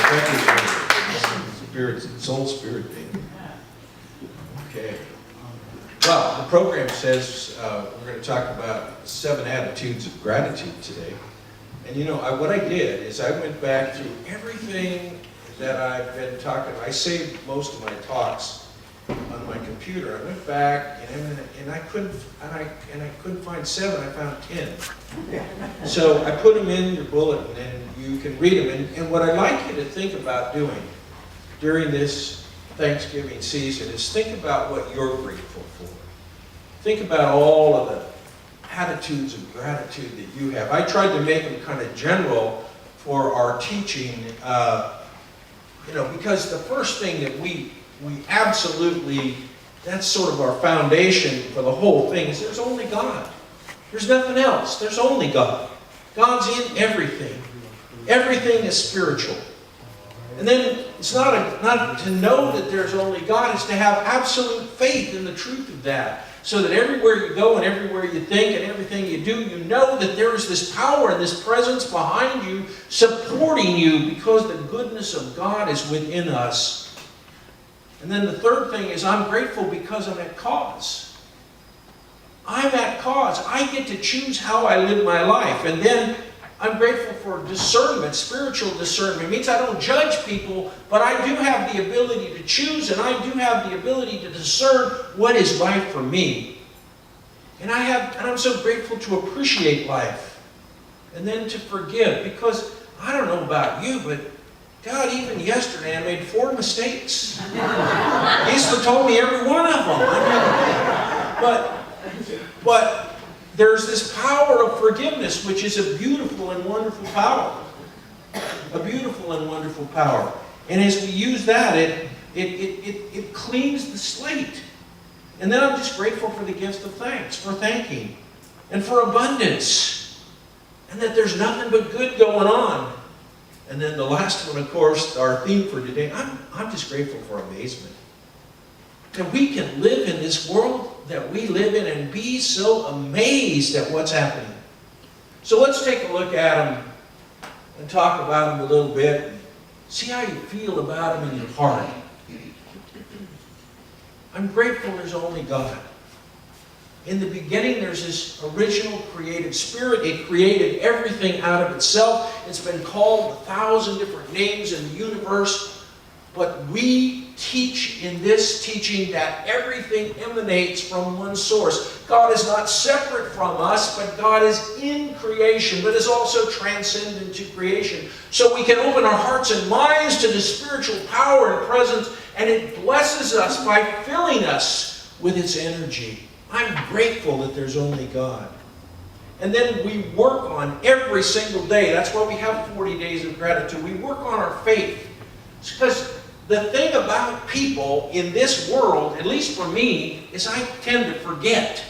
Thank you for spirit, soul spirit thing. Okay. Well, the program says we're going to talk about 7 attitudes of gratitude today. And you know, what I did is I went back through everything that I've been talking about. I saved most of my talks on my computer. I went back and I couldn't find 7. I found 10. So I put them in your bulletin and you can read them. And what I'd like you to think about doing during this Thanksgiving season is think about what you're grateful for. Think about all of the attitudes of gratitude that you have. I tried to make them kind of general for our teaching, because the first thing that we absolutely, that's sort of our foundation for the whole thing, is there's only God. There's nothing else. There's only God. God's in everything. Everything is spiritual. And then it's not to know that there's only God, it's to have absolute faith in the truth of that. So that everywhere you go and everywhere you think and everything you do, you know that there is this power and this presence behind you, supporting you, because the goodness of God is within us. And then the third thing is I'm grateful because I'm at cause. I'm at cause. I get to choose how I live my life. And then I'm grateful for discernment, spiritual discernment. It means I don't judge people, but I do have the ability to choose, and I do have the ability to discern what is right for me. And I'm so grateful to appreciate life. And then to forgive, because I don't know about you, but God, even yesterday I made 4 mistakes. He used to told me every one of them. But there's this power of forgiveness, which is a beautiful and wonderful power. A beautiful and wonderful power. And as we use that, it cleans the slate. And then I'm just grateful for the gift of thanks, for thanking, and for abundance. And that there's nothing but good going on. And then the last one, of course, our theme for today, I'm just grateful for amazement. That we can live in this world that we live in and be so amazed at what's happening. So let's take a look at them and talk about them a little bit. See how you feel about them in your heart. I'm grateful there's only God. In the beginning, there's this original creative spirit. It created everything out of itself. It's been called 1,000 different names in the universe. But we teach in this teaching that everything emanates from one source. God is not separate from us, but God is in creation, but is also transcendent to creation. So we can open our hearts and minds to the spiritual power and presence, and it blesses us by filling us with its energy. I'm grateful that there's only God. And then we work on every single day. That's why we have 40 days of gratitude. We work on our faith. It's because the thing about people in this world, at least for me, is I tend to forget.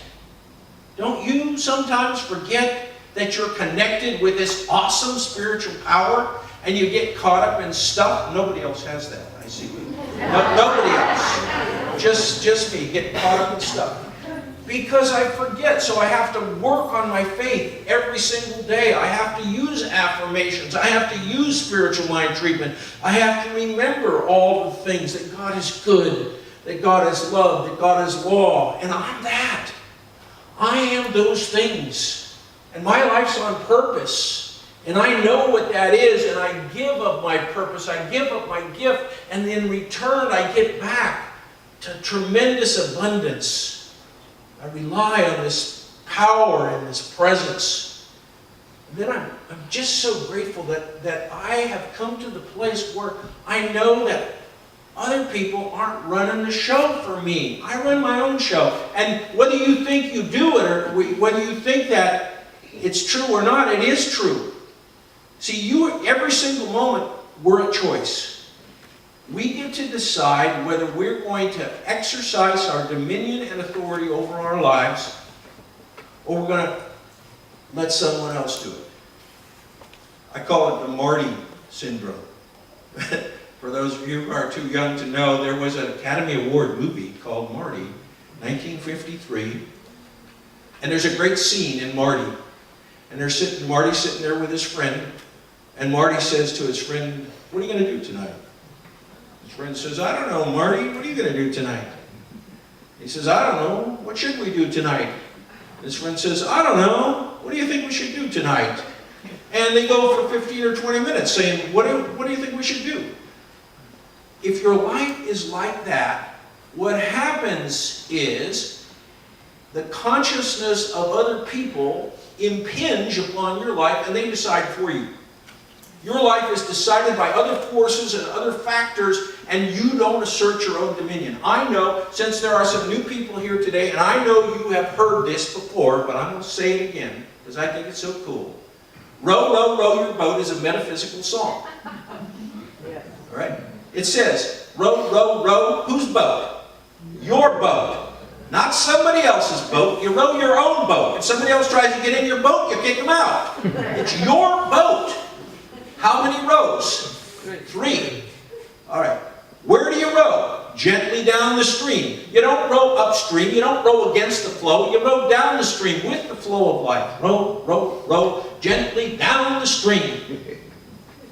Don't you sometimes forget that you're connected with this awesome spiritual power and you get caught up in stuff? Nobody else has that, I see. Nobody else. Just me, get caught up in stuff. Because I forget, so I have to work on my faith every single day. I have to use affirmations. I have to use spiritual mind treatment. I have to remember all the things that God is good, that God is love, that God is law. And I'm that. I am those things. And my life's on purpose. And I know what that is, and I give up my purpose. I give up my gift, and in return I get back to tremendous abundance. I rely on this power and this presence. And then I'm just so grateful that I have come to the place where I know that other people aren't running the show for me. I run my own show. And whether you think you do it or whether you think that it's true or not, it is true. See, every single moment, we're a choice. We get to decide whether we're going to exercise our dominion and authority over our lives, or we're going to let someone else do it. I call it the Marty syndrome. For those of you who are too young to know, there was an Academy Award movie called Marty, 1953. And there's a great scene in Marty. And Marty's sitting there with his friend. And Marty says to his friend, what are you going to do tonight? His friend says, I don't know, Marty, what are you going to do tonight? He says, I don't know, what should we do tonight? His friend says, I don't know, what do you think we should do tonight? And they go for 15 or 20 minutes saying, what do you think we should do? If your life is like that, what happens is the consciousness of other people impinge upon your life and they decide for you. Your life is decided by other forces and other factors, and you don't assert your own dominion. I know, since there are some new people here today, and I know you have heard this before, but I'm going to say it again, because I think it's so cool. Row, row, row your boat is a metaphysical song. All right? It says, row, row, row, whose boat? Your boat. Not somebody else's boat. You row your own boat. If somebody else tries to get in your boat, you kick them out. It's your boat. How many rows? 3. All right. Where do you row? Gently down the stream. You don't row upstream. You don't row against the flow. You row down the stream with the flow of life. Row, row, row, gently down the stream.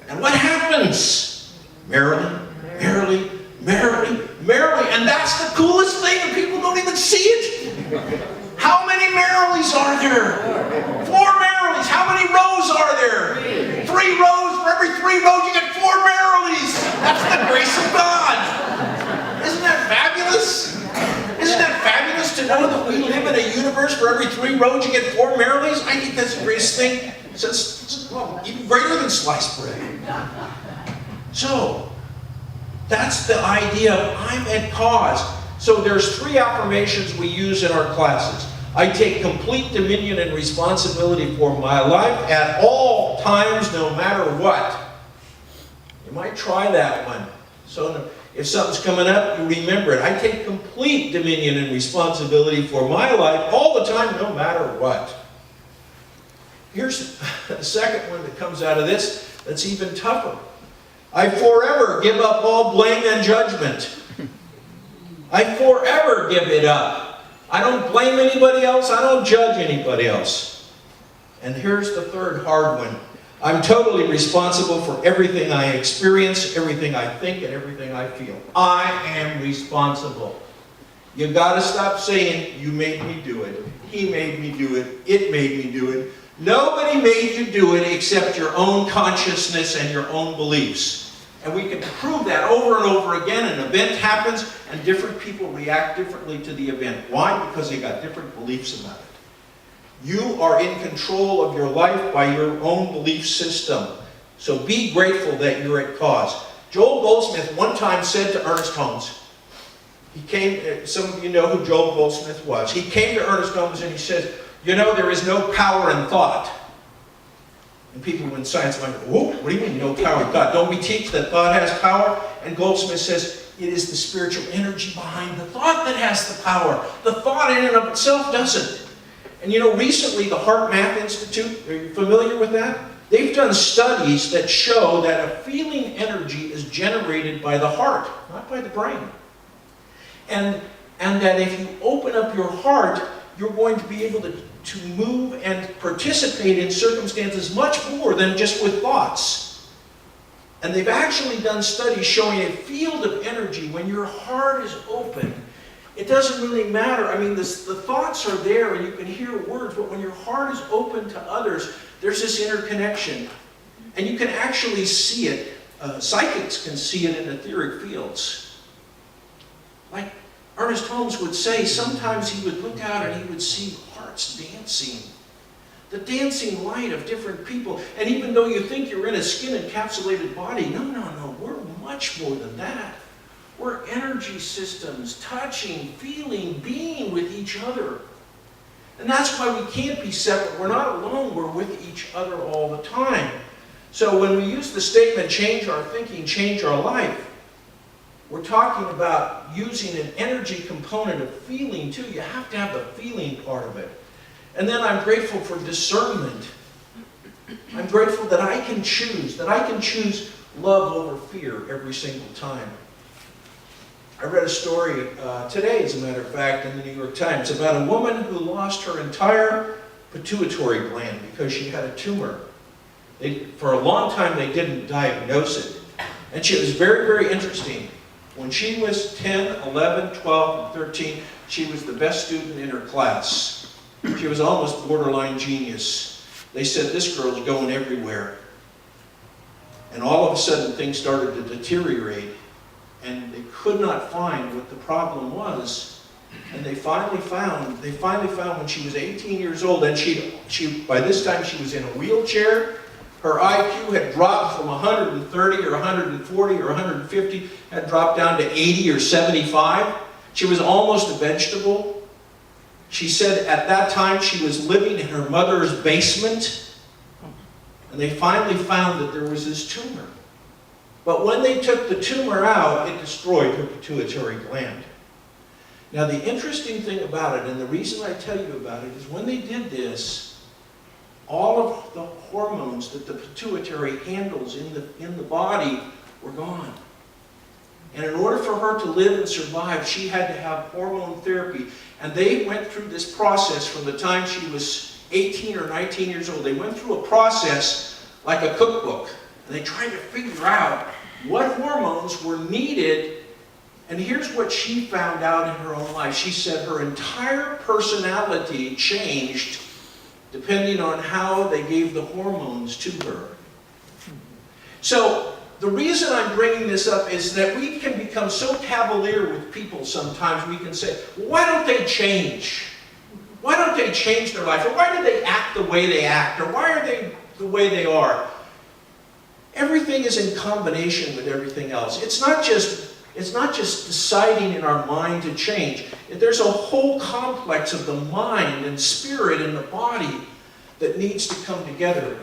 And what happens? Merrily, merrily, merrily, merrily. And that's the coolest thing, and people don't even see it. How many merrilies are there? 4 merrilies. How many rows are there? 3 rows. For every 3 rows, you get 4 merrilies. That's the grace of God. Isn't that fabulous? Isn't that fabulous to know that we live in a universe where every 3 rows you get 4 merrilies? I think that's the greatest thing. Well, even greater than sliced bread. So, that's the idea of I'm at cause. So there's 3 affirmations we use in our classes. I take complete dominion and responsibility for my life at all times, no matter what. You might try that one. So if something's coming up, you remember it. I take complete dominion and responsibility for my life all the time, no matter what. Here's the second one that comes out of this that's even tougher. I forever give up all blame and judgment. I forever give it up. I don't blame anybody else. I don't judge anybody else. And here's the third hard one. I'm totally responsible for everything I experience, everything I think, and everything I feel. I am responsible. You've got to stop saying, you made me do it. He made me do it. It made me do it. Nobody made you do it except your own consciousness and your own beliefs. And we can prove that over and over again. An event happens and different people react differently to the event. Why? Because they got different beliefs about it. You are in control of your life by your own belief system. So be grateful that you're at cause. Joel Goldsmith one time said to Ernest Holmes, he came, some of you know who Joel Goldsmith was. He came to Ernest Holmes and he said, you know, there is no power in thought. And people in science are like, whoa, what do you mean no power in thought? Don't we teach that thought has power? And Goldsmith says, it is the spiritual energy behind the thought that has the power. The thought in and of itself doesn't. And you know, recently the Heart Math Institute, are you familiar with that? They've done studies that show that a feeling energy is generated by the heart, not by the brain. And that if you open up your heart, you're going to be able to move and participate in circumstances much more than just with thoughts. And they've actually done studies showing a field of energy when your heart is open. It doesn't really matter. I mean, the thoughts are there and you can hear words, but when your heart is open to others, there's this interconnection. And you can actually see it. Psychics can see it in etheric fields. Like Ernest Holmes would say, sometimes he would look out and he would see hearts dancing. The dancing light of different people. And even though you think you're in a skin-encapsulated body, no, we're much more than that. We're energy systems, touching, feeling, being with each other. And that's why we can't be separate. We're not alone, we're with each other all the time. So when we use the statement, change our thinking, change our life, we're talking about using an energy component of feeling too. You have to have the feeling part of it. And then I'm grateful for discernment. I'm grateful that I can choose love over fear every single time. I read a story today, as a matter of fact, in the New York Times about a woman who lost her entire pituitary gland because she had a tumor. For a long time they didn't diagnose it. And she was very, very interesting. When she was 10, 11, 12, and 13, she was the best student in her class. She was almost borderline genius. They said, this girl's going everywhere. And all of a sudden, things started to deteriorate. And they could not find what the problem was. And they finally found when she was 18 years old, and by this time she was in a wheelchair. Her IQ had dropped from 130 or 140 or 150, had dropped down to 80 or 75. She was almost a vegetable. She said at that time she was living in her mother's basement, and they finally found that there was this tumor. But when they took the tumor out, it destroyed her pituitary gland. Now the interesting thing about it, and the reason I tell you about it, is when they did this, all of the hormones that the pituitary handles in the body were gone. And in order for her to live and survive, she had to have hormone therapy. And they went through this process from the time she was 18 or 19 years old. They went through a process like a cookbook. And they tried to figure out what hormones were needed. And here's what she found out in her own life. She said her entire personality changed depending on how they gave the hormones to her. So the reason I'm bringing this up is that we can become so cavalier with people sometimes. We can say, well, why don't they change? Why don't they change their life? Or why do they act the way they act? Or why are they the way they are? Everything is in combination with everything else. It's not just deciding in our mind to change. There's a whole complex of the mind and spirit and the body that needs to come together.